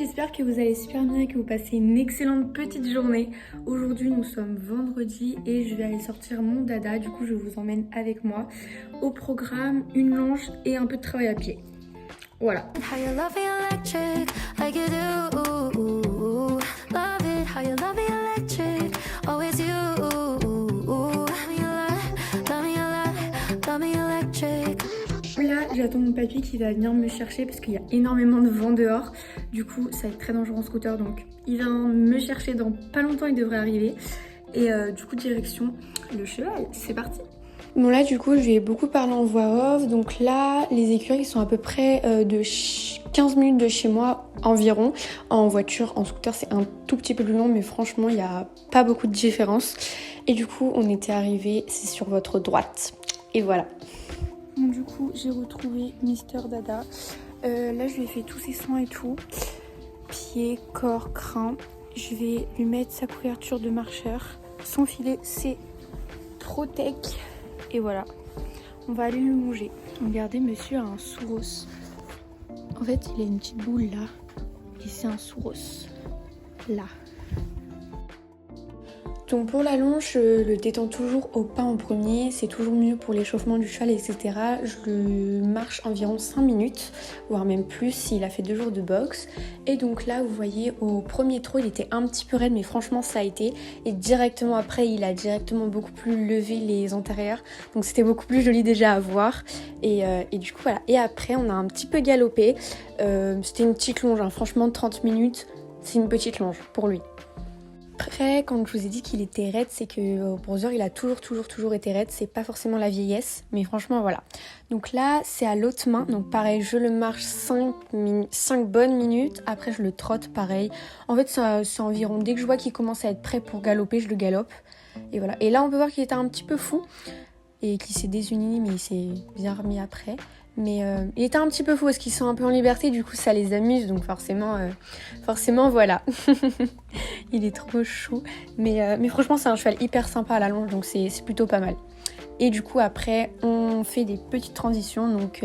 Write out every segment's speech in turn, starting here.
j'espère que vous allez super bien et que vous passez une excellente petite journée. Aujourd'hui nous sommes vendredi et je vais aller sortir mon dada, du coup je vous emmène avec moi. Au programme, une longe et un peu de travail à pied. Voilà. Là, j'attends mon papy qui va venir me chercher parce qu'il y a énormément de vent dehors. Du coup, ça va être très dangereux en scooter. Donc, il vient me chercher dans pas longtemps, il devrait arriver. Et du coup, direction le cheval. C'est parti. Bon là, du coup, je vais beaucoup parler en voix off. Donc là, les écuries sont à peu près de 15 minutes de chez moi environ. En voiture, en scooter, c'est un tout petit peu plus long. Mais franchement, il n'y a pas beaucoup de différence. Et du coup, on était arrivé, c'est sur votre droite. Et voilà. Donc du coup j'ai retrouvé Mister Dada. Là je lui ai fait tous ses soins et tout. Pieds, corps, crâne. Je vais lui mettre sa couverture de marcheur. Son filet c'est Protec. Et voilà. On va aller le longer. Regardez, monsieur a un souros. En fait il a une petite boule là. Et c'est un souros. Là. Donc pour la longe, je le détends toujours au pas en premier, c'est toujours mieux pour l'échauffement du cheval, etc. Je le marche environ 5 minutes, voire même plus s'il a fait 2 jours de boxe. Et donc là, vous voyez, au premier trot, il était un petit peu raide, mais franchement, ça a été. Et directement après, il a directement beaucoup plus levé les antérieurs. Donc c'était beaucoup plus joli déjà à voir. Et du coup, voilà. Et après, on a un petit peu galopé. C'était une petite longe, hein. Franchement, 30 minutes, c'est une petite longe pour lui. Après, quand je vous ai dit qu'il était raide, c'est que au Brother, il a toujours été raide. C'est pas forcément la vieillesse, mais franchement, voilà. Donc là, c'est à l'autre main. Donc pareil, je le marche 5 bonnes minutes. Après, je le trotte pareil. En fait, c'est environ, dès que je vois qu'il commence à être prêt pour galoper, je le galope. Et voilà. Et là, on peut voir qu'il était un petit peu fou et qu'il s'est désuni, mais il s'est bien remis après. Mais il était un petit peu fou parce qu'ils sont un peu en liberté, du coup ça les amuse, donc forcément voilà. Il est trop chou. Mais franchement c'est un cheval hyper sympa à la longe, donc c'est plutôt pas mal. Et du coup après on fait des petites transitions, donc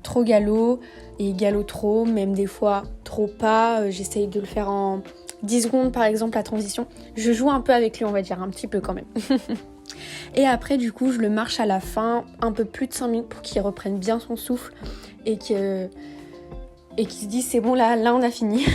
trop galop et galop trop, même des fois trop pas. J'essaye de le faire en 10 secondes par exemple la transition. Je joue un peu avec lui, on va dire, un petit peu quand même. Et après du coup je le marche à la fin un peu plus de 5 minutes pour qu'il reprenne bien son souffle et qu'il se dise c'est bon là on a fini.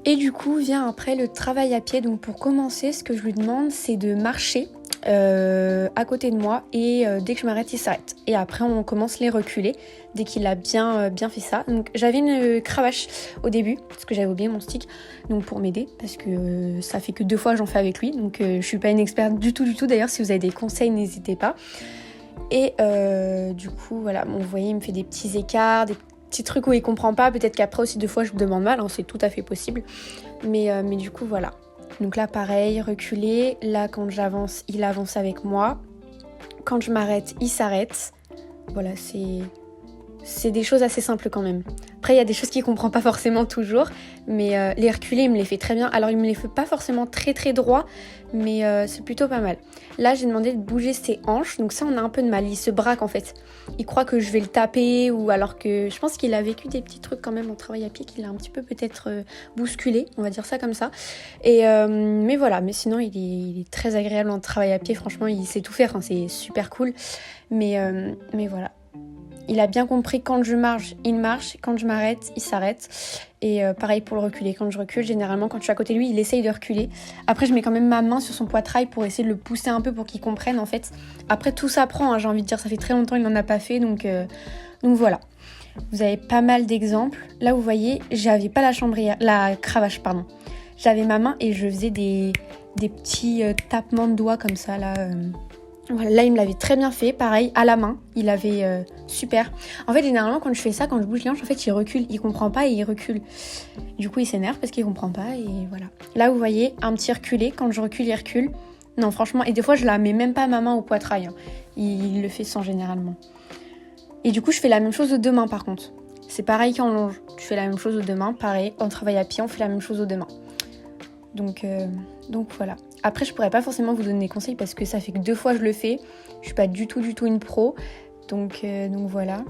Et du coup vient après le travail à pied. Donc pour commencer, ce que je lui demande c'est de marcher à côté de moi et dès que je m'arrête il s'arrête. Et après on commence les reculés dès qu'il a bien fait ça. Donc j'avais une cravache au début parce que j'avais oublié mon stick, donc pour m'aider parce que ça fait que 2 fois que j'en fais avec lui, donc je suis pas une experte du tout. D'ailleurs si vous avez des conseils n'hésitez pas. Et du coup voilà, bon, vous voyez il me fait des petits écarts, des petits trucs où il comprend pas, peut-être qu'après aussi 2 fois je me demande mal, hein, c'est tout à fait possible, mais du coup voilà. Donc là pareil, reculer, là quand j'avance, il avance avec moi. Quand je m'arrête, il s'arrête. Voilà, c'est des choses assez simples quand même. Après il y a des choses qu'il comprend pas forcément toujours, mais les reculés il me les fait très bien. Alors il me les fait pas forcément très droit, mais c'est plutôt pas mal. Là j'ai demandé de bouger ses hanches, donc ça on a un peu de mal, il se braque en fait. Il croit que je vais le taper, ou alors que je pense qu'il a vécu des petits trucs quand même en travail à pied qu'il a un petit peu peut-être bousculé, on va dire ça comme ça. Et mais voilà, mais sinon il est très agréable en travail à pied, franchement il sait tout faire, hein, c'est super cool. Mais voilà. Il a bien compris, quand je marche, il marche. Quand je m'arrête, il s'arrête. Et pareil pour le reculer. Quand je recule, généralement, quand je suis à côté de lui, il essaye de reculer. Après, je mets quand même ma main sur son poitrail pour essayer de le pousser un peu pour qu'il comprenne, en fait. Après, tout s'apprend, hein, j'ai envie de dire. Ça fait très longtemps qu'il n'en a pas fait. Donc voilà. Vous avez pas mal d'exemples. Là, vous voyez, j'avais pas la cravache, pardon. J'avais ma main et je faisais des petits tapements de doigts comme ça, là... Voilà, là il me l'avait très bien fait, pareil à la main, il avait super. En fait généralement quand je fais ça, quand je bouge les hanches, en fait il recule, il comprend pas et il recule. Du coup il s'énerve parce qu'il comprend pas et voilà. Là vous voyez un petit reculé, quand je recule il recule. Non franchement, et des fois je la mets même pas ma main au poitrail, hein. Il le fait sans généralement. Et du coup je fais la même chose aux 2 mains par contre. C'est pareil qu'en longe, je fais la même chose aux 2 mains, pareil, en travail à pied on fait la même chose aux 2 mains. Donc voilà. Après je pourrais pas forcément vous donner des conseils parce que ça fait que 2 fois je le fais. Je suis pas du tout une pro. Donc voilà.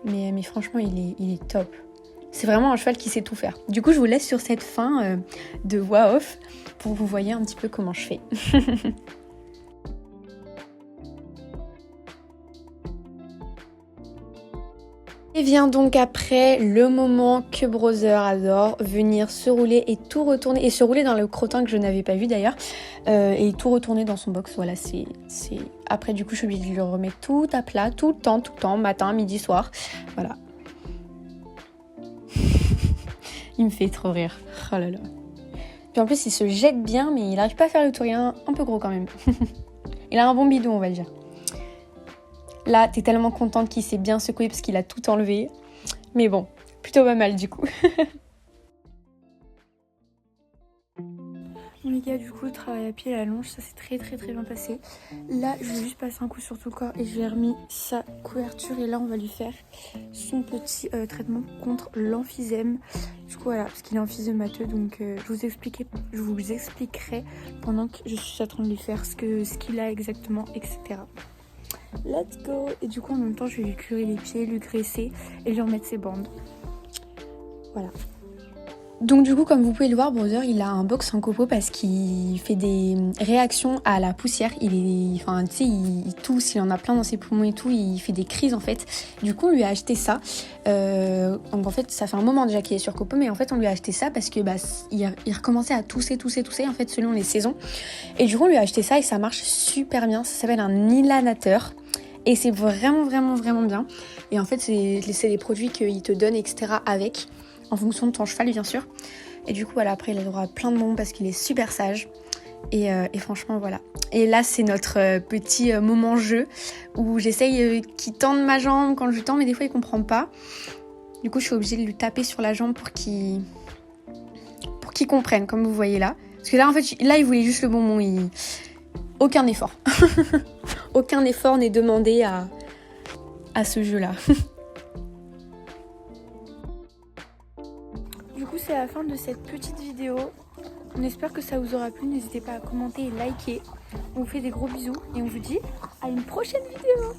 Mais franchement il est top. c'est vraiment un cheval qui sait tout faire. Du coup, je vous laisse sur cette fin de voix off pour que vous voyez un petit peu comment je fais. Et vient donc après le moment que Brother adore, venir se rouler et tout retourner, et se rouler dans le crottin que je n'avais pas vu d'ailleurs, et tout retourner dans son box. Voilà, c'est... Après du coup je suis obligée de lui remettre tout à plat, tout le temps, matin, midi, soir, voilà. Il me fait trop rire, oh là là. Puis en plus il se jette bien, mais il n'arrive pas à faire le tour, il est un peu gros quand même. Il a un bon bidon, on va dire. Là, t'es tellement contente qu'il s'est bien secoué parce qu'il a tout enlevé. Mais bon, plutôt pas mal du coup. Bon les gars, du coup, le travail à pied, la longe, ça s'est très bien passé. Là, je vais juste passer un coup sur tout le corps et j'ai remis sa couverture. Et là, on va lui faire son petit traitement contre l'emphysème. Du coup, voilà, parce qu'il est emphysémateux. Donc, je vous expliquerai pendant que je suis en train de lui faire ce qu'il a exactement, etc. Let's go. Et du coup en même temps je vais lui curer les pieds, lui graisser et lui remettre ses bandes. Voilà. Donc du coup comme vous pouvez le voir, Brother il a un box en copeaux parce qu'il fait des réactions à la poussière. Il tousse, il en a plein dans ses poumons et tout, il fait des crises en fait. Du coup on lui a acheté ça. Donc en fait ça fait un moment déjà qu'il est sur copeaux, mais en fait on lui a acheté ça parce que il recommençait à tousser en fait selon les saisons. Et du coup on lui a acheté ça et ça marche super bien. Ça s'appelle un ilanateur. Et c'est vraiment bien. Et en fait, c'est des produits qu'ils te donnent, etc. avec, en fonction de ton cheval, bien sûr. Et du coup, voilà, après, il a droit à plein de monde parce qu'il est super sage. Et franchement, voilà. Et là, c'est notre petit moment jeu où j'essaye qu'il tende ma jambe quand je lui tends, mais des fois, il comprend pas. Du coup, je suis obligée de lui taper sur la jambe pour qu'il comprenne, comme vous voyez là. Parce que là, en fait, il voulait juste le bonbon. Aucun effort. Aucun effort n'est demandé à ce jeu-là. Du coup, c'est la fin de cette petite vidéo. On espère que ça vous aura plu. N'hésitez pas à commenter et liker. On vous fait des gros bisous et on vous dit à une prochaine vidéo.